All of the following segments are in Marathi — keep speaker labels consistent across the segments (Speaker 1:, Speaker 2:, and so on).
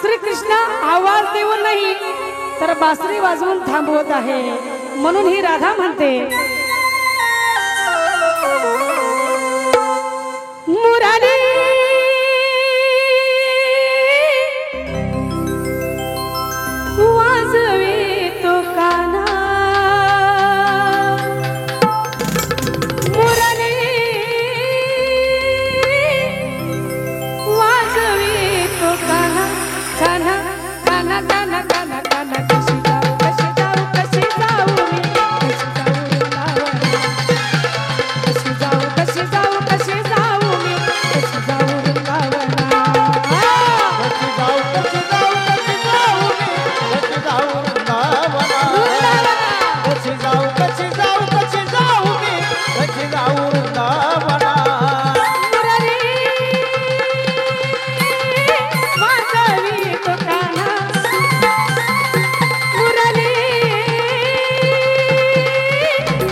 Speaker 1: श्रीकृष्ण आवाज देऊन नाही तर बासरी वाजवून थांबवत आहे, म्हणून ही राधा म्हणते मुरारी वाजवे तो काना, मुरारी वाजवे तो काना, काना काना काना काना काना, कशी जाऊ कशी जाऊ कशी जाऊ मी, कशी जाऊ कशी जाऊ कशी जाऊ मी, कशी जाऊ वृंदावना,
Speaker 2: कशी जाऊ कशी जाऊ कशी जाऊ मी, कशी जाऊ वृंदावना, कशी जाऊ कशी जाऊ कशी जाऊ मी, कशी जाऊ वृंदावना.
Speaker 1: वाजवी तो काना, मुरली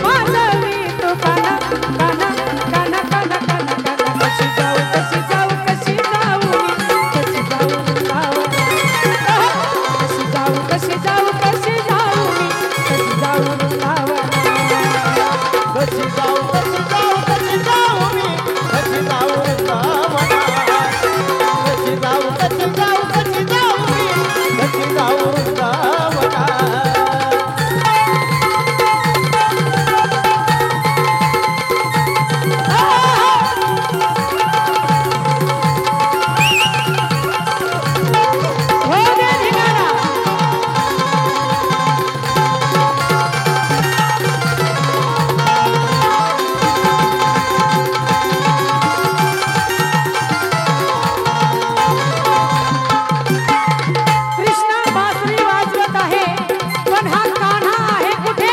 Speaker 1: वाजवी तो काना, काना काना काना काना काना, कशी जाऊ कशी जाऊ कशी जाऊ मी, कशी जाऊ वृंदावना, कशी जाऊ कशी जाऊ कशी जाऊ मी, कशी जाऊ वृंदावना,
Speaker 2: कशी जाऊ कशी जाऊ कशी जाऊ मी, कशी जाऊ वृंदावना, कशी जाऊ कशी जाऊ कशी जाऊ मी, कशी जाऊ वृंदावना.
Speaker 1: हो दे धिंगाणा. कृष्णा बासरी वाजवत आहे, पण हा कान्हा आहे कुठे?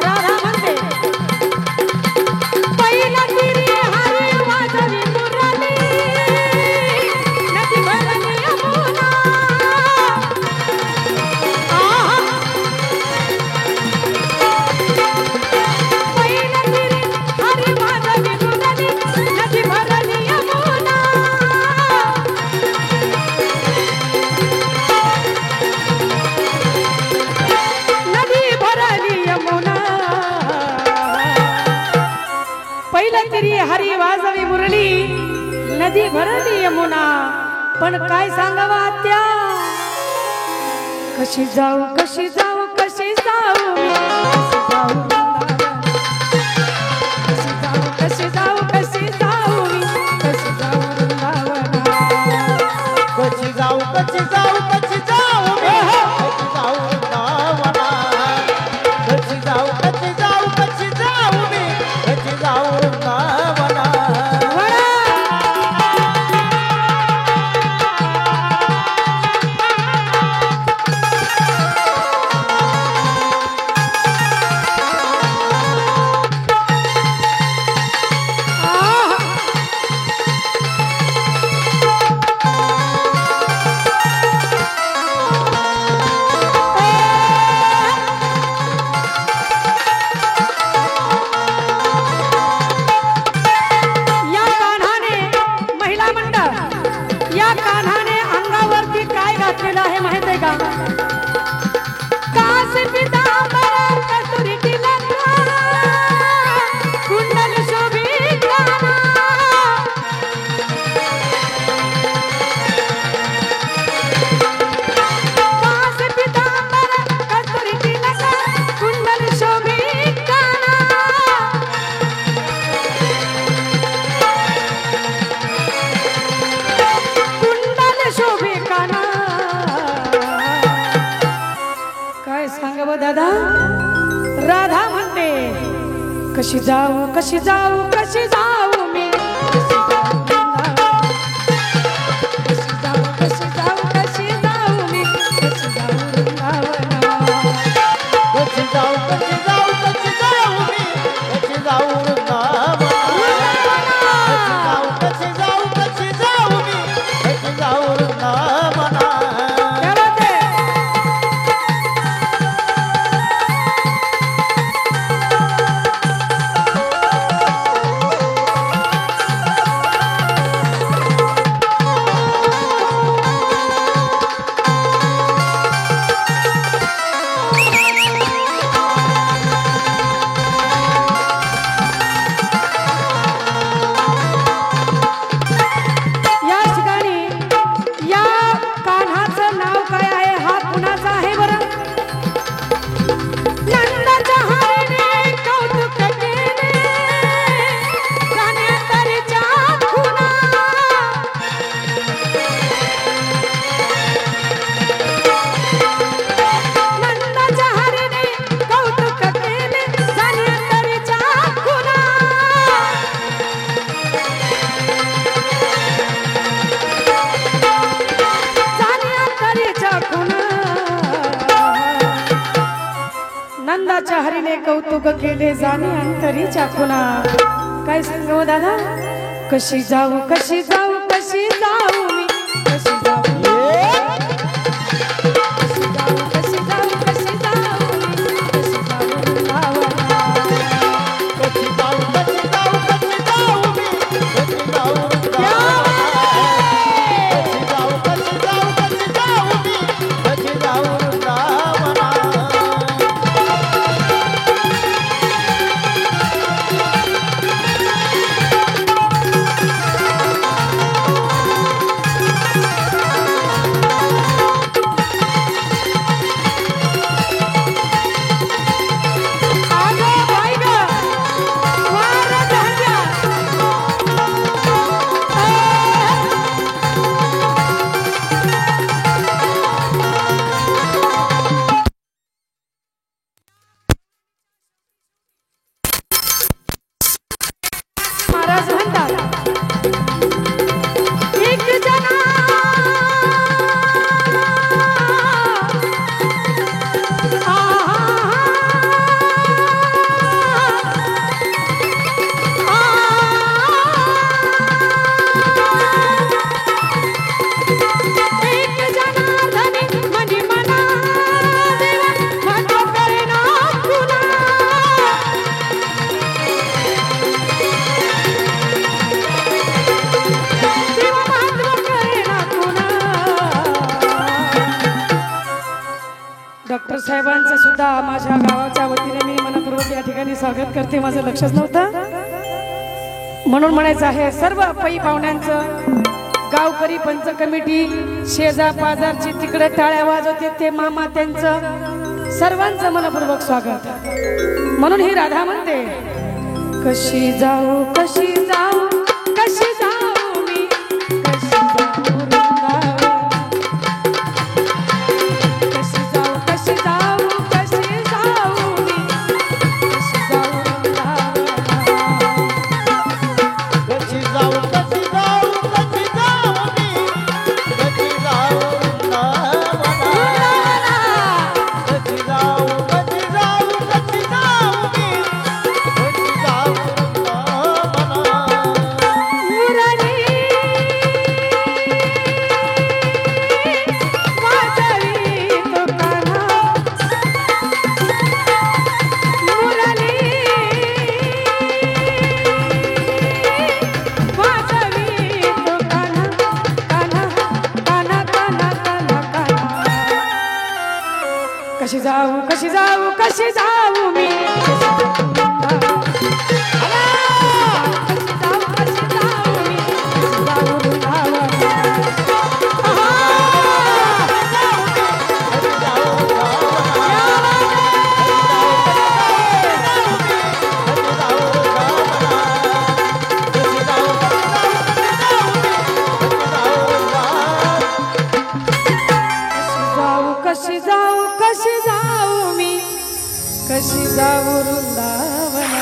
Speaker 1: राधा म्हणते पहिला तिरी हरी वाजवी मुरली, नदी भरली यमुना, आहा. पहिला तिरी हरी वाजवी मुरली, नदी भरली यमुना, नदी भरली यमुना. पहिला तरी हरी वाजवी मुरली, नदी भरली यमुना, पण काय सांगावं आत्या, कशी जाऊ कशी जाऊ कशी जाऊ मी, कशी जाऊ कशी जाऊ मी, कशी जाऊ वृंदावना,
Speaker 2: कशी जाऊ कशी जाऊ कशी जाऊ मी, कशी जाऊ वृंदावना, कशी जाऊ कशी जाऊ कशी जाऊ मी, कशी जाऊ वृंदावना.
Speaker 1: या कान्हाने महिला मंडळ, या कान्हाने अंगावरती काय घातलेलं आहे माहित आहे का? कास पितांबर कस्तुरी तिलक, कुंडल शोभित काना, कास पितांबर कस्तुरी तिलक, कुंडल शोभित काना, कुंडल शोभे काना. काय सांगावं दादा? राधा म्हणते कशी जाऊ कशी जाऊ कशी जाऊ मी, कशी जाऊ कशी जाऊ कशी जाऊ मी, कशी जाऊ वृंदावना,
Speaker 2: कशी जाऊ कशी जाऊ कशी जाऊ मी, कशी जाऊ वृंदावना, कशी जाऊ कशी जाऊ कशी जाऊ मी, कशी जाऊ वृंदावना.
Speaker 1: क्या बात है? नंदाच्या हरीने कौतुक केले जाणे अंतरीच्या खुना. काय सांगू दादा? कशी जाऊ कशी जाऊ कशी जाऊ मी कशी जाऊ कशी जाऊ कशी जाऊ कशी जाऊ मी कशी जाऊ वृंदावना.
Speaker 2: कशी जाऊ कशी जाऊ कशी जाऊ मी कशी जाऊ कशी जाऊ कशी जाऊ कशी जाऊ मी कशी जाऊ वृंदावना.
Speaker 1: अगं बाई गं, वार झाल्या. महाराज म्हणतात एक जना एक जनार्दनी मनी मना देवा महत्व करेना पुन्हा. देवा महत्व करेना पुन्हा. डॉक्टर साहेबांचं सुद्धा माझ्या गावाच्या वतीने मी मनपूर्वक या ठिकाणी स्वागत करते. माझं लक्षच नव्हतं म्हणून म्हणायचं आहे सर्व पै पाहुण्यांचं, गावकरी पंच कमिटी, शेजार पाजारची तिकडे टाळ्या वाजवते ते मामा, त्यांचं सर्वांचं मनपूर्वक स्वागत. म्हणून ही राधा म्हणते कशी जाऊ कशी जाऊ कशी जाऊ मी कशी जाऊ वृंदावन. कशी जाऊ कशी जाऊ कशी जाऊ मी कशी जाऊ वृंदावन.
Speaker 2: कशी जाऊ कशी जाऊ कशी जाऊ मी कशी जाऊ वृंदावना. कशी जाऊ कशी जाऊ कशी जाऊ मी कशी जाऊ वृंदावना.
Speaker 1: मुरली वाजवी तो कान्हा. मुरली वाजवी तो कान्हा कान्हा कान्हा कान्हा कान्हा कान्हा. कशी जाऊ कशी जाऊ कशी जाऊ मी कशी जाऊ वृंदावन. कशी जाऊ कशी जाऊ मी कशी जाऊ वृंदावन. कशी जाऊ कशी जाऊ मी कशी जाऊ वृंदावन.